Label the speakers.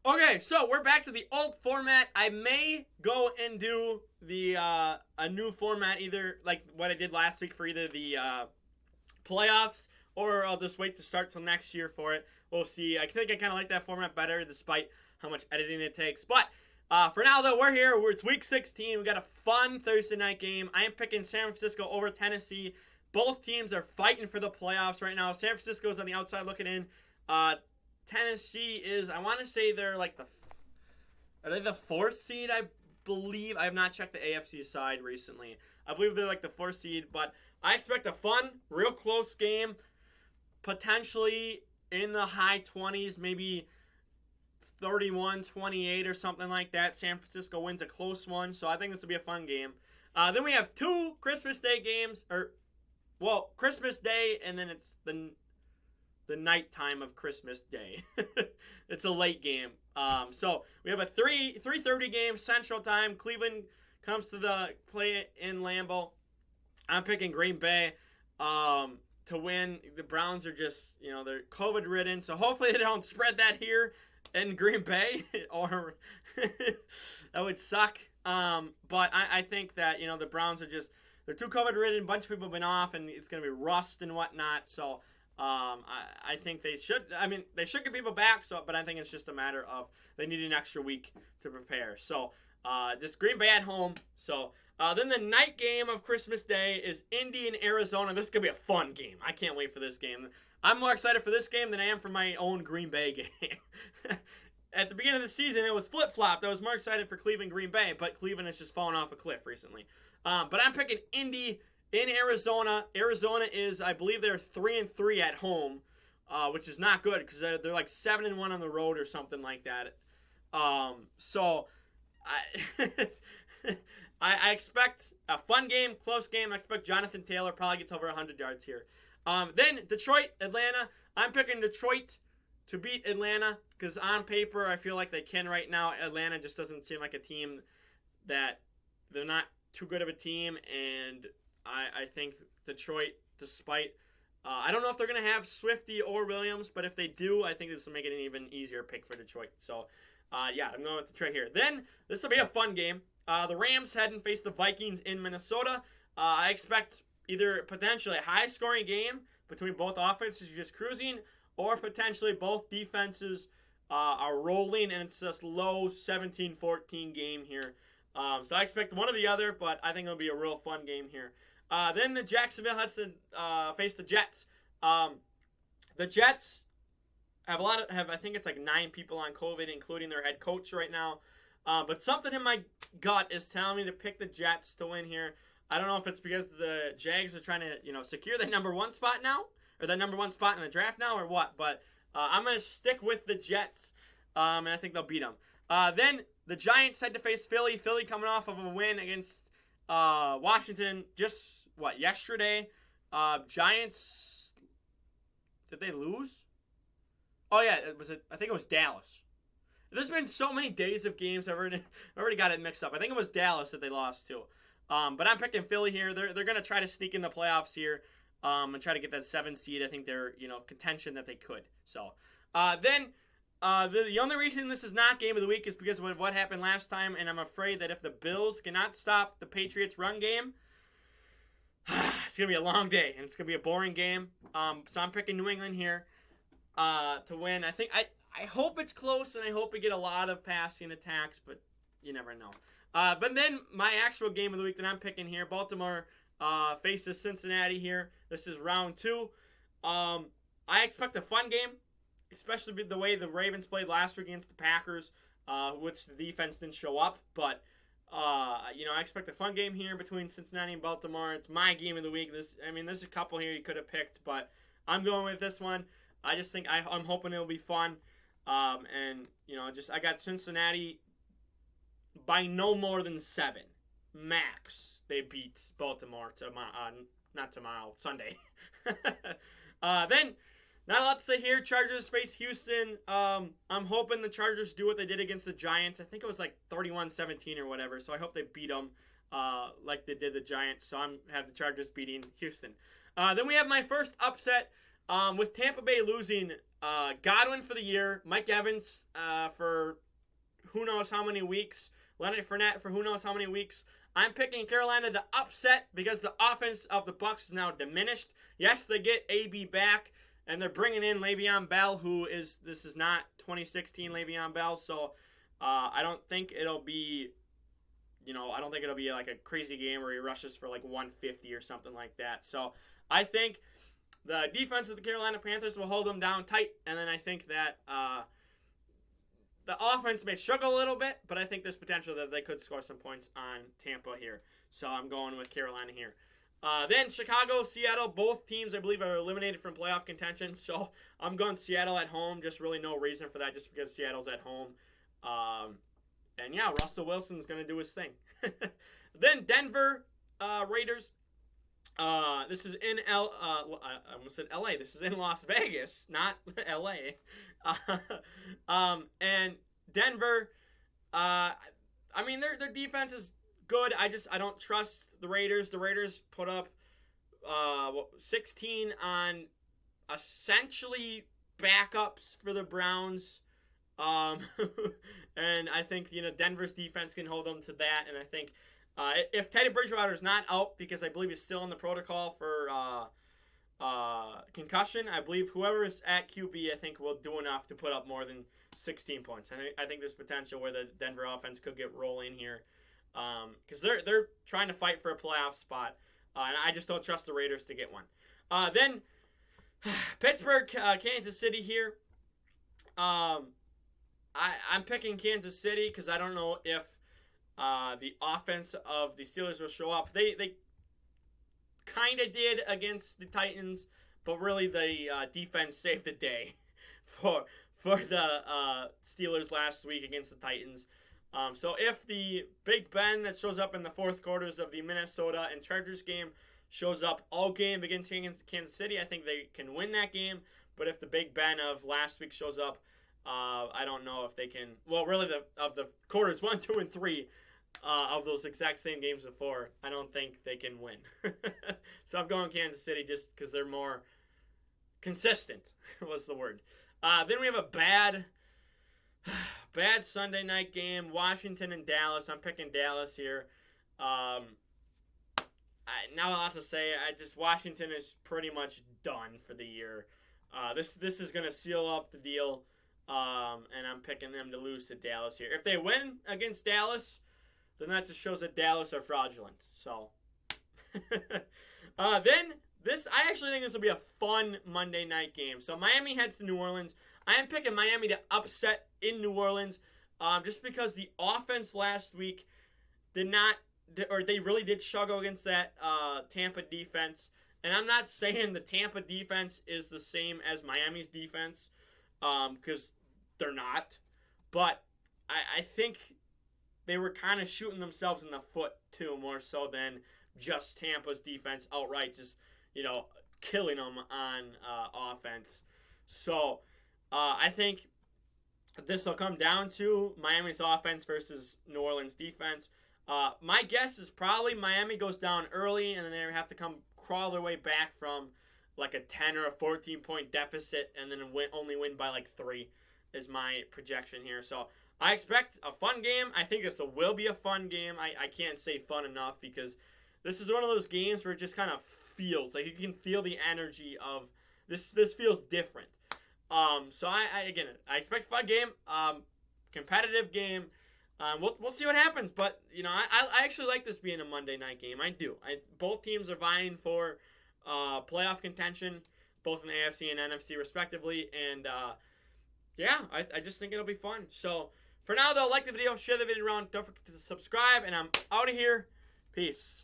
Speaker 1: Okay, so we're back to the old format. I may go and do the a new format, either like what I did last week for either the playoffs, or I'll just wait to start till next year for it. We'll see. I think I kind of like that format better, despite how much editing it takes. But for now, though, we're here. It's week 16. We got a fun Thursday night game. I am picking San Francisco over Tennessee. Both teams are fighting for the playoffs right now. San Francisco's on the outside looking in. Tennessee is, I want to say they're like are they the fourth seed? I believe. I have not checked the AFC side recently. I believe they're like the fourth seed, but I expect a fun, real close game, potentially in the high 20s, maybe 31-28 or something like that. San Francisco wins a close one, so I think this will be a fun game. Then we have two Christmas Day games, Christmas Day, and then it's the nighttime of Christmas Day. It's a late game. So we have a 3:30 game Central Time. Cleveland comes to the play in Lambeau. I'm picking Green Bay to win. The Browns are just, they're COVID ridden, so hopefully they don't spread that here in Green Bay, or that would suck. But I think that, the Browns are they're too COVID ridden. A bunch of people have been off, and it's going to be rust and whatnot. So I think they should get people back. But I think it's just a matter of they need an extra week to prepare. So just Green Bay at home. So then the night game of Christmas Day is Indy and Arizona. This is going to be a fun game. I can't wait for this game. I'm more excited for this game than I am for my own Green Bay game. At the beginning of the season, it was flip-flopped. I was more excited for Cleveland, Green Bay, but Cleveland has just fallen off a cliff recently. But I'm picking Indy in Arizona. Arizona is, I believe they're 3-3 at home, which is not good because they're like 7-1 on the road or something like that. So I expect a fun game, close game. I expect Jonathan Taylor probably gets over 100 yards here. Then Detroit, Atlanta. I'm picking Detroit to beat Atlanta because on paper I feel like they can right now. Atlanta just doesn't seem like a team that they're not too good of a team, and I think Detroit, despite I don't know if they're going to have Swifty or Williams, but if they do, I think this will make it an even easier pick for Detroit. So, I'm going with Detroit here. Then, this will be a fun game. The Rams head and face the Vikings in Minnesota. I expect either potentially a high-scoring game between both offenses just cruising, or potentially both defenses are rolling, and it's just low 17-14 game here. So I expect one or the other, but I think it'll be a real fun game here. Then the Jacksonville has to face the Jets. The Jets have I think it's like 9 people on COVID, including their head coach right now. But something in my gut is telling me to pick the Jets to win here. I don't know if it's because the Jags are trying to, secure that number 1 spot now, or that number 1 spot in the draft now, or what. But I'm going to stick with the Jets, and I think they'll beat them. Then the Giants head to face Philly. Philly coming off of a win against Washington yesterday. Giants, did they lose? Oh yeah, I think it was Dallas. There's been so many days of games, I've already got it mixed up. I think it was Dallas that they lost to. But I'm picking Philly here. They're going to try to sneak in the playoffs here and try to get that 7 seed. I think they're, contention that they could. So then the only reason this is not game of the week is because of what happened last time, and I'm afraid that if the Bills cannot stop the Patriots' run game, it's going to be a long day, and it's going to be a boring game. So I'm picking New England here to win. I hope it's close, and I hope we get a lot of passing attacks, but you never know. But then my actual game of the week that I'm picking here, Baltimore faces Cincinnati here. This is round 2. I expect a fun game, especially the way the Ravens played last week against the Packers, which the defense didn't show up. But, I expect a fun game here between Cincinnati and Baltimore. It's my game of the week. There's a couple here you could have picked, but I'm going with this one. I just think I'm hoping it'll be fun. I got Cincinnati by no more than 7. Max, they beat Baltimore Sunday. Then, not a lot to say here. Chargers face Houston. I'm hoping the Chargers do what they did against the Giants. I think it was like 31-17 or whatever, so I hope they beat them like they did the Giants. So I have the Chargers beating Houston. Then we have my first upset With Tampa Bay losing Godwin for the year, Mike Evans for who knows how many weeks, Leonard Fournette for who knows how many weeks, I'm picking Carolina to upset because the offense of the Bucs is now diminished. Yes, they get AB back, and they're bringing in Le'Veon Bell, this is not 2016 Le'Veon Bell, so I don't think it'll be, I don't think it'll be like a crazy game where he rushes for like 150 or something like that. So I think the defense of the Carolina Panthers will hold them down tight, and then I think that the offense may struggle a little bit, but I think there's potential that they could score some points on Tampa here. So I'm going with Carolina here. Then Chicago, Seattle, both teams I believe are eliminated from playoff contention. So I'm going Seattle at home. Just really no reason for that, just because Seattle's at home. And yeah, Russell Wilson's going to do his thing. Then Denver Raiders. This is in I almost said LA. This is in Las Vegas, not LA. And Denver, their defense is good. I don't trust the Raiders. The Raiders put up 16 on essentially backups for the Browns. And I think Denver's defense can hold them to that, and I think if Teddy Bridgewater is not out, because I believe he's still in the protocol for concussion, I believe whoever is at QB, I think will do enough to put up more than 16 points. I think there's potential where the Denver offense could get rolling here, because they're trying to fight for a playoff spot, and I just don't trust the Raiders to get one. Then Pittsburgh, Kansas City here. I'm picking Kansas City because I don't know if the offense of the Steelers will show up. They kind of did against the Titans, but really the defense saved the day for the Steelers last week against the Titans. So if the Big Ben that shows up in the fourth quarters of the Minnesota and Chargers game shows up all game against Kansas City, I think they can win that game. But if the Big Ben of last week shows up, I don't know if they can. Well, really, of the quarters 1, 2, and 3 of those exact same games before, I don't think they can win. So I'm going Kansas City just because they're more consistent. Was the word? Then we have a bad Sunday night game, Washington and Dallas. I'm picking Dallas here. Not a lot to say. Washington is pretty much done for the year. This is going to seal up the deal. And I'm picking them to lose to Dallas here. If they win against Dallas, then that just shows that Dallas are fraudulent. So, then I actually think this will be a fun Monday night game. So Miami heads to New Orleans. I am picking Miami to upset in New Orleans, just because the offense last week they really did struggle against that Tampa defense. And I'm not saying the Tampa defense is the same as Miami's defense, because they're not. But I think they were kind of shooting themselves in the foot, too, more so than just Tampa's defense outright, just, killing them on offense. So I think this will come down to Miami's offense versus New Orleans' defense. My guess is probably Miami goes down early, and then they have to crawl their way back from like a 10 or a 14-point deficit, and then only win by like 3 is my projection here. So I expect a fun game. I think this will be a fun game. I can't say fun enough, because this is one of those games where it just kind of feels like you can feel the energy of this. This feels different. So I expect a fun game, competitive game. We'll see what happens, but I actually like this being a Monday night game. I do. Both teams are vying for playoff contention, both in the AFC and NFC respectively, and I just think it'll be fun. So for now, though, like the video, share the video around, don't forget to subscribe, and I'm out of here. Peace.